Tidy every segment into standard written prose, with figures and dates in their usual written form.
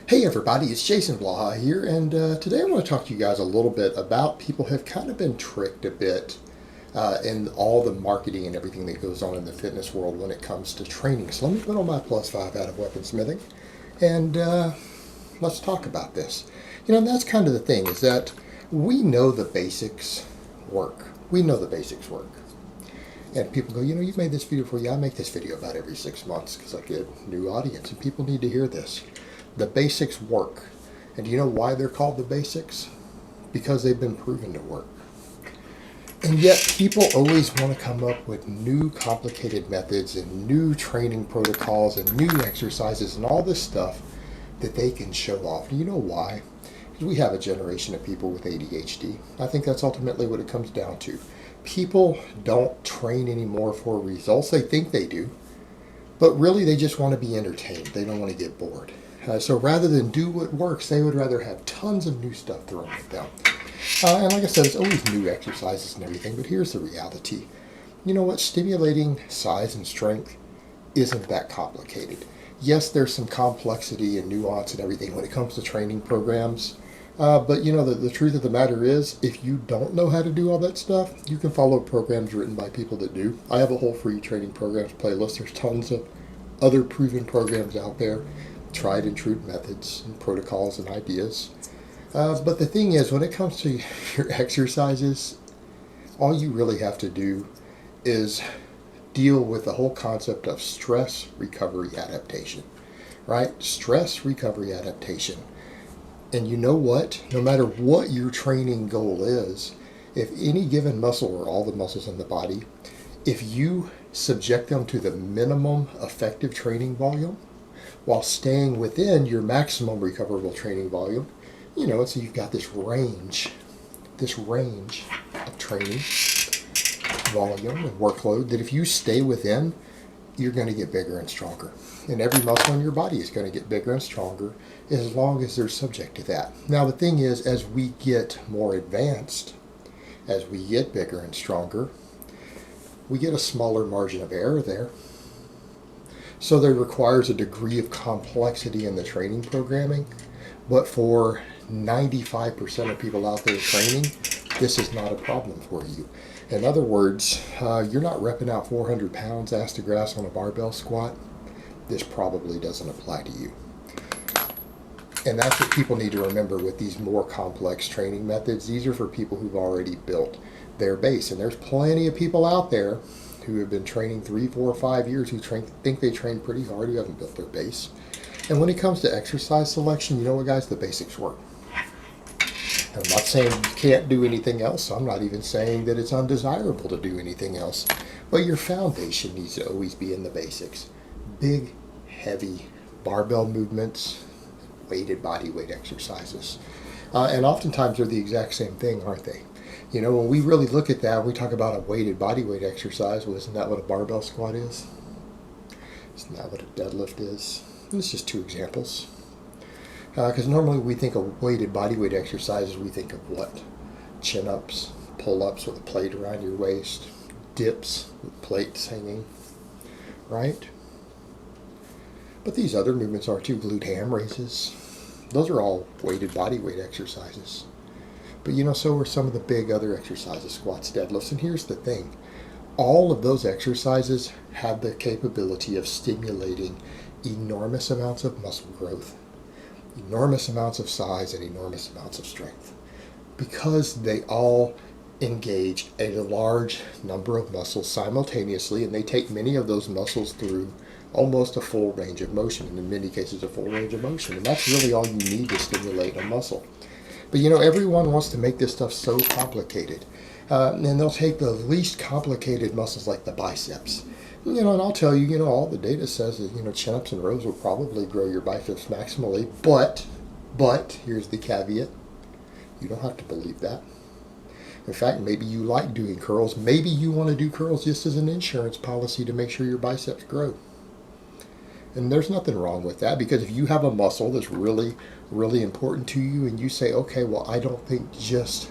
Hey everybody, it's Jason Blaha here, and today I want to talk to you guys a little bit about people have kind of been tricked a bit in all the marketing and everything that goes on in the fitness world when it comes to training. So let me put on my +5 out of weaponsmithing, and let's talk about this. And that's kind of the thing, is that we know the basics work. We know the basics work. And people go, you've made this video for you. I make this video about every 6 months because I get a new audience, and people need to hear this. The basics work. And do you know why they're called the basics? Because they've been proven to work. And yet people always want to come up with new complicated methods and new training protocols and new exercises and all this stuff that they can show off. Do you know why? Because we have a generation of people with ADHD. I think that's ultimately what it comes down to. People don't train anymore for results. They think they do, but really they just want to be entertained. They don't want to get bored. So rather than do what works, they would rather have tons of new stuff thrown at them. And like I said, it's always new exercises and everything, but here's the reality. You know what? Stimulating size and strength isn't that complicated. Yes, there's some complexity and nuance and everything when it comes to training programs. But the truth of the matter is, if you don't know how to do all that stuff, you can follow programs written by people that do. I have a whole free training programs playlist. There's tons of other proven programs out there, tried and true methods and protocols and ideas. But the thing is, when it comes to your exercises, all you really have to do is deal with the whole concept of stress recovery adaptation, right? Stress recovery adaptation. And you know what? No matter what your training goal is, if any given muscle or all the muscles in the body, if you subject them to the minimum effective training volume while staying within your maximum recoverable training volume, so you've got this range of training volume and workload that if you stay within, you're going to get bigger and stronger. And every muscle in your body is going to get bigger and stronger as long as they're subject to that. Now, the thing is, as we get more advanced, as we get bigger and stronger, we get a smaller margin of error there. So there requires a degree of complexity in the training programming. But for 95% of people out there training, this is not a problem for you. In other words, you're not repping out 400 pounds ass to grass on a barbell squat. This probably doesn't apply to you. And that's what people need to remember with these more complex training methods. These are for people who've already built their base. And there's plenty of people out there who have been training 3, 4, 5 years who think they train pretty hard, who haven't built their base. And when it comes to exercise selection, you know what, guys? The basics work. I'm not saying you can't do anything else. I'm not even saying that it's undesirable to do anything else. But your foundation needs to always be in the basics. Big, heavy barbell movements, weighted body weight exercises. And oftentimes they're the exact same thing, aren't they? When we really look at that, we talk about a weighted body weight exercise. Well, isn't that what a barbell squat is? Isn't that what a deadlift is? And it's just two examples. Because normally we think of weighted body weight exercises, we think of what? Chin-ups, pull-ups with a plate around your waist, dips with plates hanging, right? But these other movements are too. Glute ham raises. Those are all weighted body weight exercises. But so are some of the big other exercises, squats, deadlifts. And here's the thing. All of those exercises have the capability of stimulating enormous amounts of muscle growth, enormous amounts of size, and enormous amounts of strength, because they all engage a large number of muscles simultaneously, and they take many of those muscles through almost a full range of motion, and in many cases a full range of motion. And that's really all you need to stimulate a muscle. But everyone wants to make this stuff so complicated. And they'll take the least complicated muscles like the biceps. And I'll tell you, all the data says that, chin-ups and rows will probably grow your biceps maximally. But, here's the caveat. You don't have to believe that. In fact, maybe you like doing curls. Maybe you want to do curls just as an insurance policy to make sure your biceps grow. And there's nothing wrong with that, because if you have a muscle that's really, really important to you and you say, okay, well, I don't think just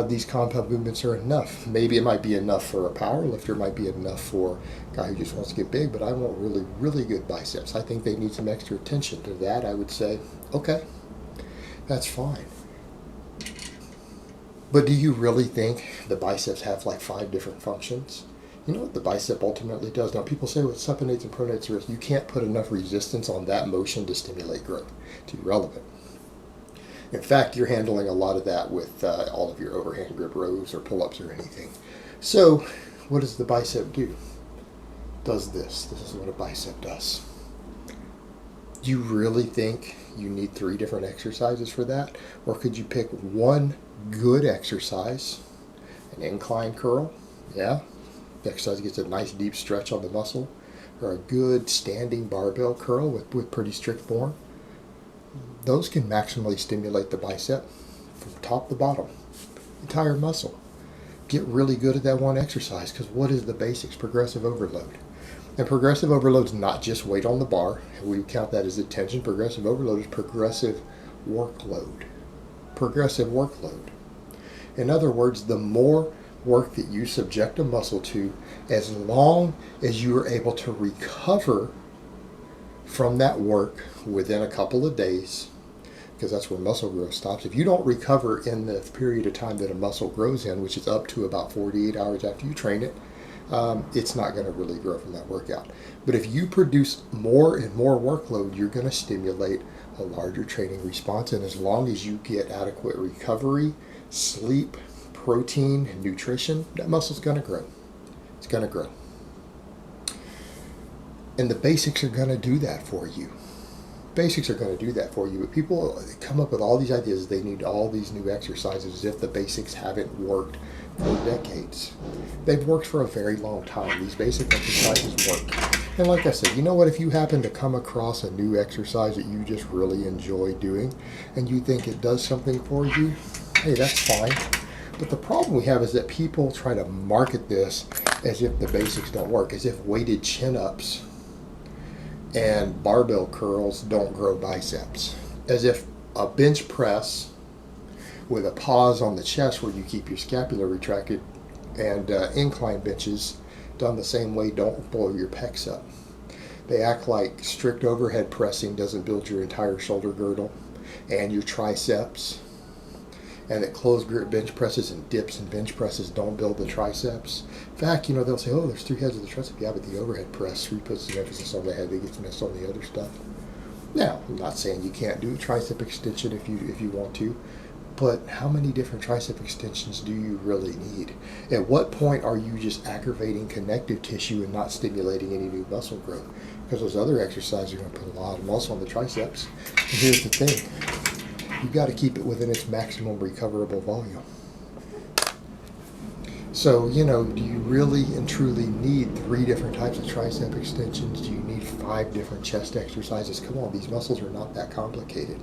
these compound movements are enough. Maybe it might be enough for a power lifter, it might be enough for a guy who just wants to get big, but I want really, really good biceps. I think they need some extra attention. To that, I would say, okay, that's fine. But do you really think the biceps have like 5 different functions? You know what the bicep ultimately does? Now, people say what supinates and pronates the wrist, you can't put enough resistance on that motion to stimulate growth. It's irrelevant. In fact, you're handling a lot of that with all of your overhand grip rows or pull-ups or anything. So, what does the bicep do? Does this. This is what a bicep does. Do you really think you need 3 different exercises for that? Or could you pick one good exercise, an incline curl? Yeah, the exercise gets a nice deep stretch on the muscle. Or a good standing barbell curl with pretty strict form. Those can maximally stimulate the bicep from top to bottom, entire muscle. Get really good at that one exercise, because what is the basics? Progressive overload. And progressive overload is not just weight on the bar. We count that as attention. Progressive overload is progressive workload. Progressive workload. In other words, the more work that you subject a muscle to, as long as you are able to recover from that work within a couple of days, because that's where muscle growth stops. If you don't recover in the period of time that a muscle grows in, which is up to about 48 hours after you train it, it's not going to really grow from that workout. But if you produce more and more workload, you're going to stimulate a larger training response. And as long as you get adequate recovery, sleep, protein, and nutrition, that muscle's going to grow. It's going to grow. And the basics are going to do that for you. Basics are going to do that for you. But people come up with all these ideas. They need all these new exercises as if the basics haven't worked for decades. They've worked for a very long time. These basic exercises work. And like I said, you know what? If you happen to come across a new exercise that you just really enjoy doing and you think it does something for you, hey, that's fine. But the problem we have is that people try to market this as if the basics don't work, as if weighted chin-ups and barbell curls don't grow biceps, as if a bench press with a pause on the chest where you keep your scapula retracted and incline benches done the same way don't blow your pecs up. They act like strict overhead pressing doesn't build your entire shoulder girdle and your triceps, and that closed grip bench presses and dips and bench presses don't build the triceps. In fact, they'll say, oh, there's 3 heads of the tricep. Yeah, but the overhead press puts the emphasis on the head that gets missed on the other stuff. Now, I'm not saying you can't do a tricep extension if you want to, but how many different tricep extensions do you really need? At what point are you just aggravating connective tissue and not stimulating any new muscle growth? Because those other exercises are going to put a lot of muscle on the triceps. And here's the thing. You've got to keep it within its maximum recoverable volume. So, do you really and truly need 3 different types of tricep extensions? Do you need 5 different chest exercises? Come on, these muscles are not that complicated.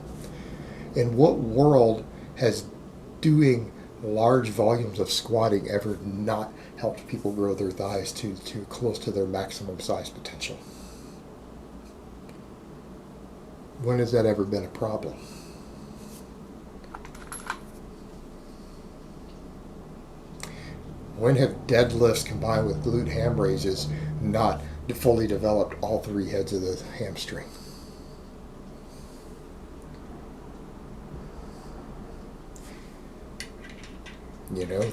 In what world has doing large volumes of squatting ever not helped people grow their thighs to close to their maximum size potential? When has that ever been a problem? When have deadlifts combined with glute ham raises not fully developed all 3 heads of the hamstring?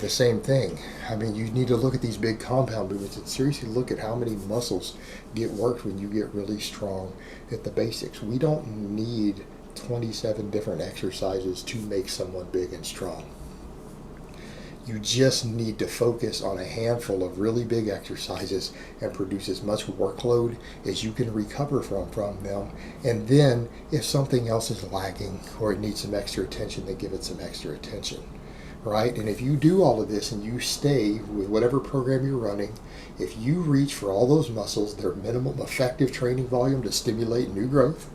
The same thing. I mean, you need to look at these big compound movements and seriously look at how many muscles get worked when you get really strong at the basics. We don't need 27 different exercises to make someone big and strong. You just need to focus on a handful of really big exercises and produce as much workload as you can recover from them. And then if something else is lagging or it needs some extra attention, then give it some extra attention. Right? And if you do all of this and you stay with whatever program you're running, if you reach for all those muscles, their minimum effective training volume to stimulate new growth,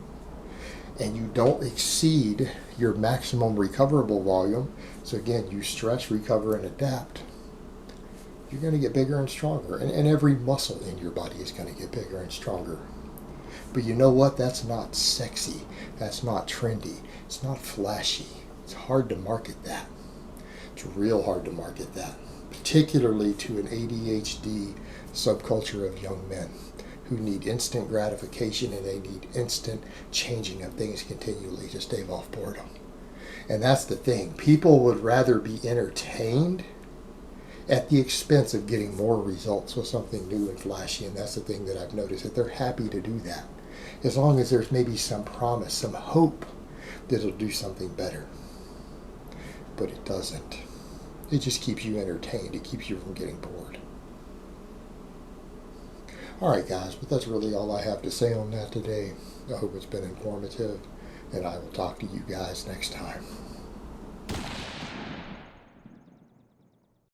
and you don't exceed your maximum recoverable volume, so again, you stretch, recover, and adapt, you're going to get bigger and stronger. And every muscle in your body is going to get bigger and stronger. But you know what? That's not sexy. That's not trendy. It's not flashy. It's hard to market that. It's real hard to market that, particularly to an ADHD subculture of young men who need instant gratification and they need instant changing of things continually to stave off boredom. And that's the thing. People would rather be entertained at the expense of getting more results with something new and flashy. And that's the thing that I've noticed, that they're happy to do that, as long as there's maybe some promise, some hope that it'll do something better. But it doesn't. It just keeps you entertained. It keeps you from getting bored. All right, guys, but that's really all I have to say on that today. I hope it's been informative, and I will talk to you guys next time.